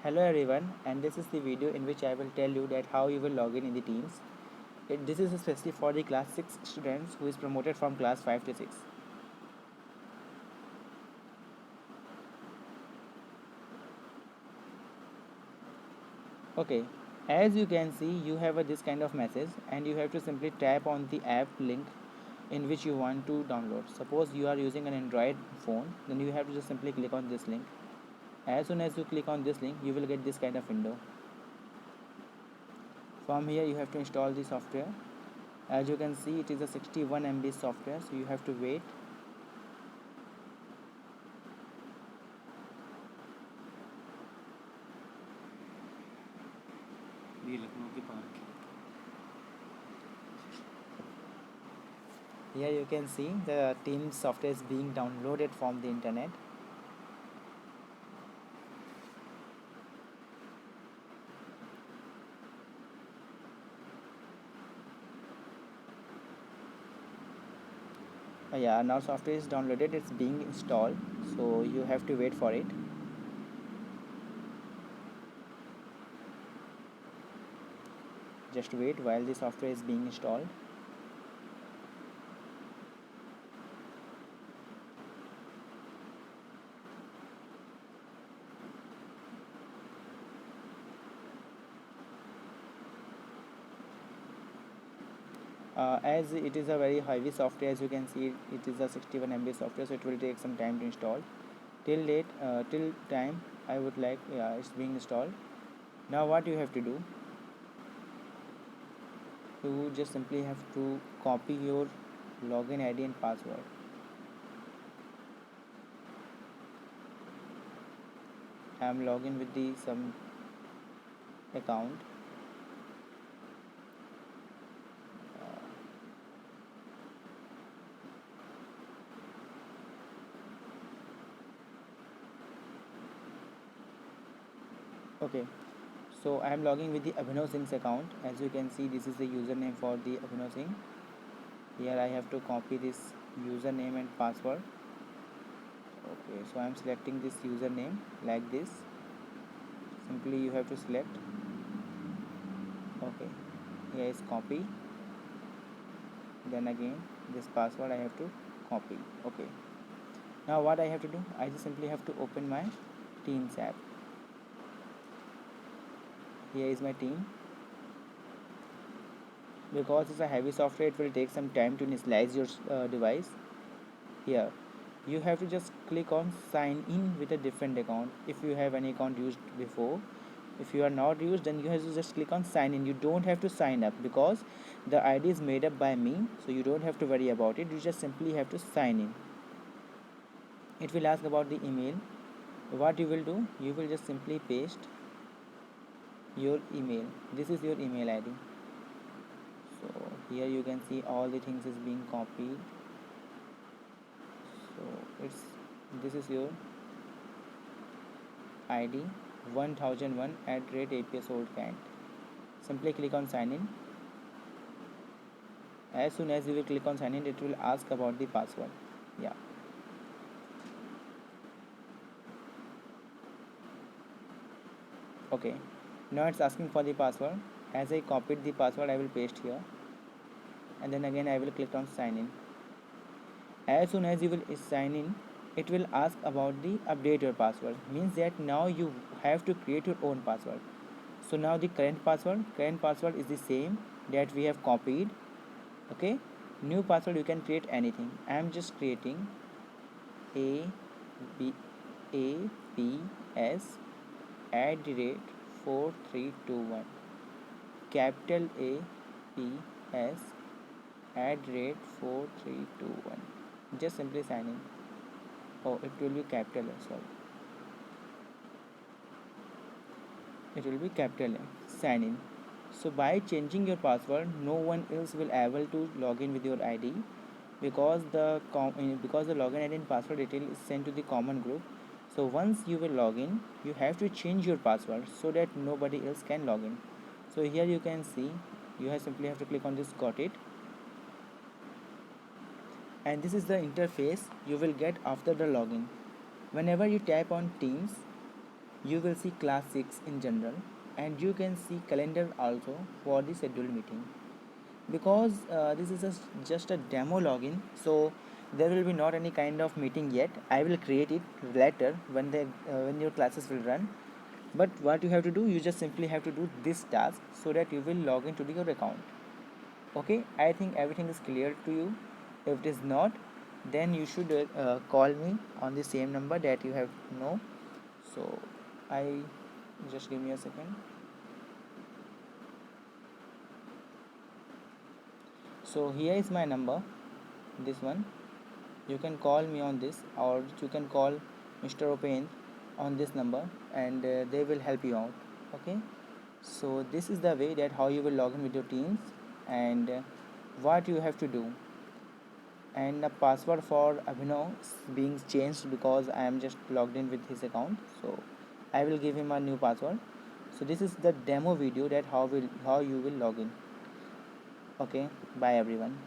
Hello everyone, and this is the video in which I will tell you that how you will log in the Teams. This is especially for the class 6 students who is promoted from class 5 to 6. Okay, as you can see, you have this kind of message and you have to simply tap on the app link in which you want to download. Suppose you are using an Android phone, then you have to just simply click on this link. As soon as you click on this link, you will get this kind of window. From here you have to install the software. As you can see, it is a 61 MB software, so you have to wait. ये लखनऊ के park Here you can see the Teams software is being downloaded from the internet. Yeah, now software is downloaded, it's being installed, so you have to wait for it. Just wait while the software is being installed. As it is a very heavy software, as you can see, it is a 61 MB software, so it will take some time to install. Till time I would like, yeah, it's being installed. Now what you have to do, you just simply have to copy your login ID and password. I am logging with the some account. Okay, so I am logging with the Abhinav Singh's account. As you can see, this is the username for the Abhinav Singh. Here I have to copy this username and password. Okay, so I am selecting this username like this. Simply you have to select. Okay, here is copy. Then again this password I have to copy. Okay, now what I have to do, I just simply have to open my Teams app. Here is my team. Because it's a heavy software, it will take some time to initialize your device. Here you have to just click on sign in with a different account. If you have any account used before, if you are not used, then you have to just click on sign in. You don't have to sign up because the ID is made up by me, so you don't have to worry about it. You just simply have to sign in. It will ask about the email. What you will do, you will just simply paste your email. This is your email ID. So here you can see all the things is being copied. So it's, this is your ID 1001 @APSOldCant. Simply click on sign in. As soon as you will click on sign in, it will ask about the password. Yeah, okay, now it's asking for the password. As I copied the password, I will paste here, and then again I will click on sign in. As soon as you will sign in, it will ask about the update your password. Means that now you have to create your own password. So now the current password is the same that we have copied. Okay, new password you can create anything. I am just creating a b a p s @4321, capital A P S @4321. Just simply sign in. Oh, it will be capital A, sorry, it will be capital A. Sign in. So by changing your password, no one else will able to log in with your ID, because because the login ID and password detail is sent to the common group. So once you will log in, you have to change your password so that nobody else can log in. So here you can see, you simply have to click on this got it, and this is the interface you will get after the login. Whenever you tap on Teams, you will see class 6 in general, and you can see calendar also for the scheduled meeting. Because this is just a demo login, so there will be not any kind of meeting yet. I will create it later when your classes will run. But what you have to do, you just simply have to do this task so that you will log into your account. Okay, I think everything is clear to you. If it is not, then you should call me on the same number that you have know. So I just give me a second. So here is my number, this one. You can call me on this, or you can call Mr. Open on this number, and they will help you out. Okay, so this is the way that how you will log in with your teams, and what you have to do. And the password for Abhinav is being changed because I am just logged in with his account, so I will give him a new password. So this is the demo video that how you will log in. Okay, bye everyone.